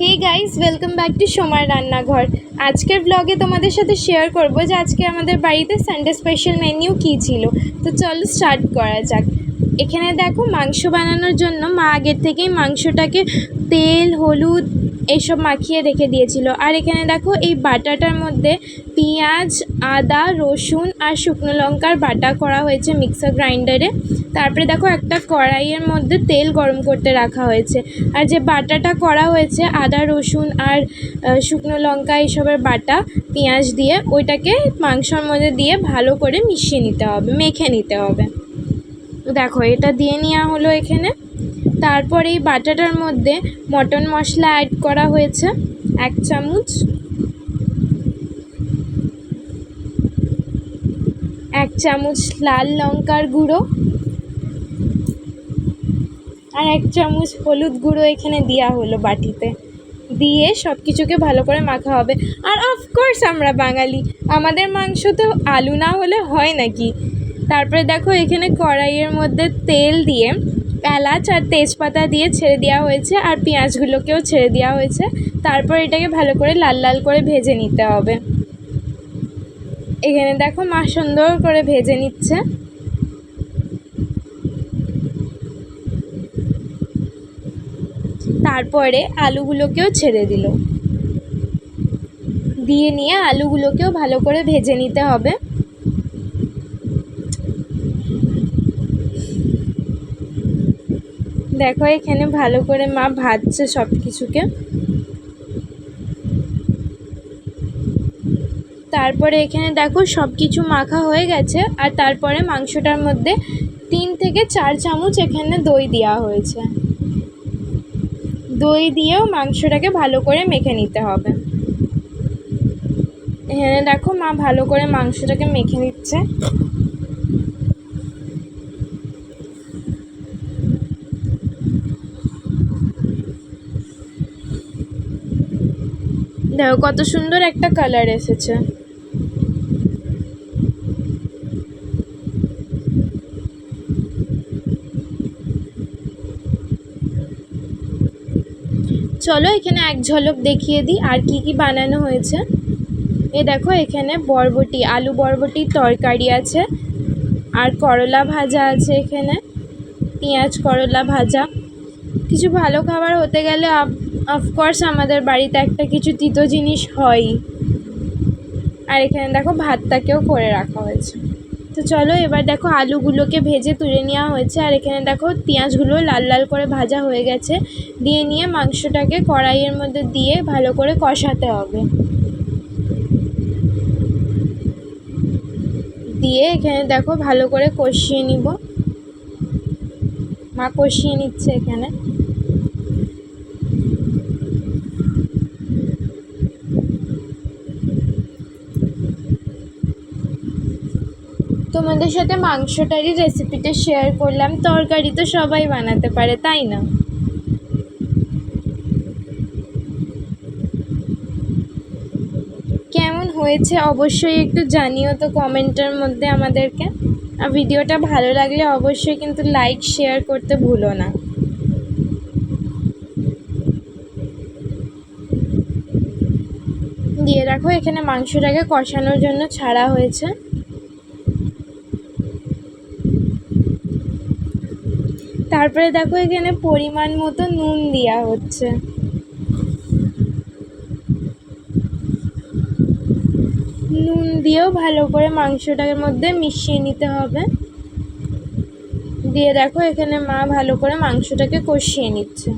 Hey guys, welcome back to সোমার রান্নাঘর। আজকের ব্লগে তোমাদের সাথে শেয়ার করব যে আজকে আমাদের বাড়িতে সানডে স্পেশাল মেনু কী ছিল। তো চলো স্টার্ট করা যাক। এখানে দেখো, মাংস বানানোর জন্য মা আগের থেকেই মাংসটাকে তেল, হলুদ এইসব মাখিয়ে রেখে দিয়েছিল। আর এখানে দেখো, এই বাটাটার মধ্যে পেঁয়াজ, আদা, রসুন আর শুকনো লঙ্কার বাটা করা হয়েছে মিক্সার গ্রাইন্ডারে। তারপরে দেখো, একটা কড়াইয়ের মধ্যে তেল গরম করতে রাখা হয়েছে। আর যে বাটাটা করা হয়েছে আদা, রসুন আর শুকনো লঙ্কা এইসবের বাটা পেঁয়াজ দিয়ে, ওইটাকে মাংসর মধ্যে দিয়ে ভালো করে মিশিয়ে নিতে হবে, মেখে নিতে হবে। দেখো, এটা দিয়ে নেওয়া হলো এখানে। তারপর এই বাটাটার মধ্যে মটন মশলা অ্যাড করা হয়েছে 1 চামচ, 1 চামচ লাল লঙ্কার গুঁড়ো আর 1 চামচ হলুদ গুঁড়ো এখানে দেওয়া হলো বাটিতে। দিয়ে সব কিছুকে ভালো করে মাখা হবে। আর অফকোর্স আমরা বাঙালি, আমাদের মাংস তো আলু না হলে হয় নাকি। তারপরে দেখো, এখানে কড়াইয়ের মধ্যে তেল দিয়ে এলাচ আর তেজপাতা দিয়ে ছেড়ে দেওয়া হয়েছে, আর পেঁয়াজগুলোকেও ছেড়ে দেওয়া হয়েছে। তারপর এটাকে ভালো করে লাল লাল করে ভেজে নিতে হবে। এখানে দেখো, মা সুন্দর করে ভেজে নিচ্ছে। তারপরে আলুগুলোকেও ছেড়ে দিল, দিয়ে নিয়ে আলুগুলোকেও ভালো করে ভেজে নিতে হবে। দেখো, এখানে ভালো করে মা ভাজছে সব কিছুকে। তারপরে এখানে দেখো, সব কিছু মাখা হয়ে গেছে। আর তারপরে মাংসটার মধ্যে 3 থেকে 4 চামচ এখানে দই দেওয়া হয়েছে। দই দিয়েও মাংসটাকে ভালো করে মেখে নিতে হবে। এখানে দেখো, মা ভালো করে মাংসটাকে মেখে নিচ্ছে। দেখো কত সুন্দর একটা কালার এসেছে। চলো এখানে এক ঝলক দেখিয়ে দিই আর কি কি বানানো হয়েছে। এ দেখো, এখানে বরবটি, আলু বরবটির তরকারি আছে, আর করলা ভাজা আছে এখানে, পেঁয়াজ করলা ভাজা। কিছু ভালো খাবার হতে গেলে অফকোর্স আমাদের বাড়িতে একটা কিছু তিতো জিনিস হয়ই। আর এখানে দেখো, ভাতটাকেও করে রাখা হয়েছে। তো চলো এবার দেখো, আলুগুলোকে ভেজে তুলে নেওয়া হয়েছে। আর এখানে দেখো, পেঁয়াজগুলো লাল লাল করে ভাজা হয়ে গেছে। দিয়ে নিয়ে মাংসটাকে কড়াইয়ের মধ্যে দিয়ে ভালো করে কষাতে হবে। দিয়ে এখানে দেখো, ভালো করে কষিয়ে নিব। মা কষিয়ে নিচ্ছে এখানে। তোমাদের সাথে মাংসটারই রেসিপিটা শেয়ার করলাম। তরকারি তো সবাই বানাতে পারে, তাই না? কেমন হয়েছে অবশ্যই একটু জানিও তো কমেন্টের মধ্যে আমাদেরকে। আর ভিডিওটা ভালো লাগলে অবশ্যই কিন্তু লাইক শেয়ার করতে ভুলো না। দিয়ে রাখো, এখানে মাংসটাকে কষানোর জন্য ছাড়া হয়েছে। তারপরে দেখো, এখানে পরিমাণ মতো নুন দেওয়া হচ্ছে। নুন দিয়েও ভালো করে মাংসটার মধ্যে মিশিয়ে নিতে হবে। দিয়ে দেখো, এখানে মা ভালো করে মাংসটাকে কষিয়ে নিচ্ছে।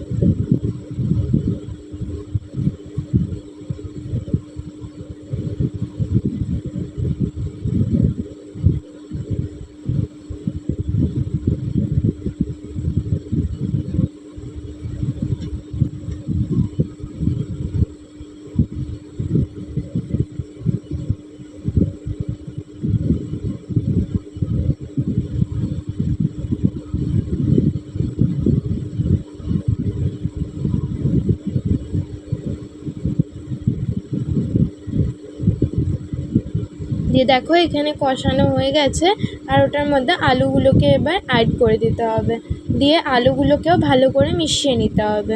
দিয়ে দেখো, এখানে কষানো হয়ে গেছে। আর ওটার মধ্যে আলুগুলোকে এবার অ্যাড করে দিতে হবে। দিয়ে আলুগুলোকেও ভালো করে মিশিয়ে নিতে হবে।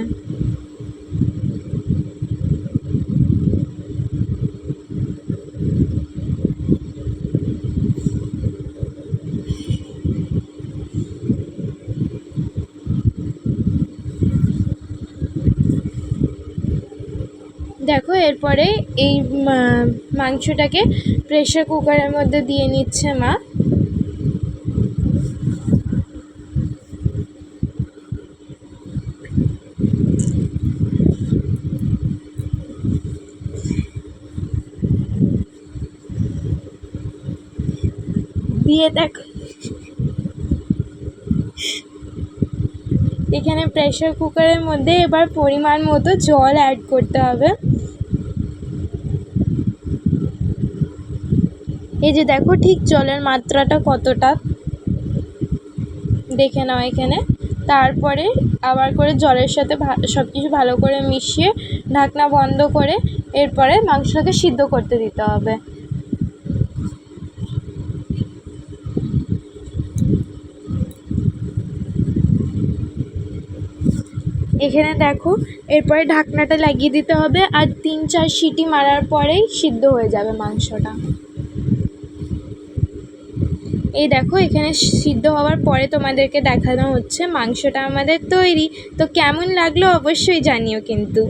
দেখো এরপরে এই মাংসটাকে প্রেসার কুকারের মধ্যে দিয়ে নিচ্ছে মা। দিয়ে দেখো এখানে প্রেসার কুকারের মধ্যে এবার পরিমাণ মতো জল অ্যাড করতে হবে। এই যে দেখো ঠিক জলের মাত্রাটা কতটা দেখে নাও এখানে। তারপরে আবার করে জলের সাথে সব কিছু ভালো করে মিশিয়ে ঢাকনা বন্ধ করে এরপরে মাংসটাকে সিদ্ধ করতে দিতে হবে। এখানে দেখো এরপরে ঢাকনাটা লাগিয়ে দিতে হবে আর 3-4 সিটি মারার পরেই সিদ্ধ হয়ে যাবে মাংসটা। এই দেখো এখানে সিদ্ধ হওয়ার পরে তোমাদেরকে দেখানো হচ্ছে মাংসটা আমাদের তৈরি। তো কেমন লাগলো অবশ্যই জানিও কিন্তু।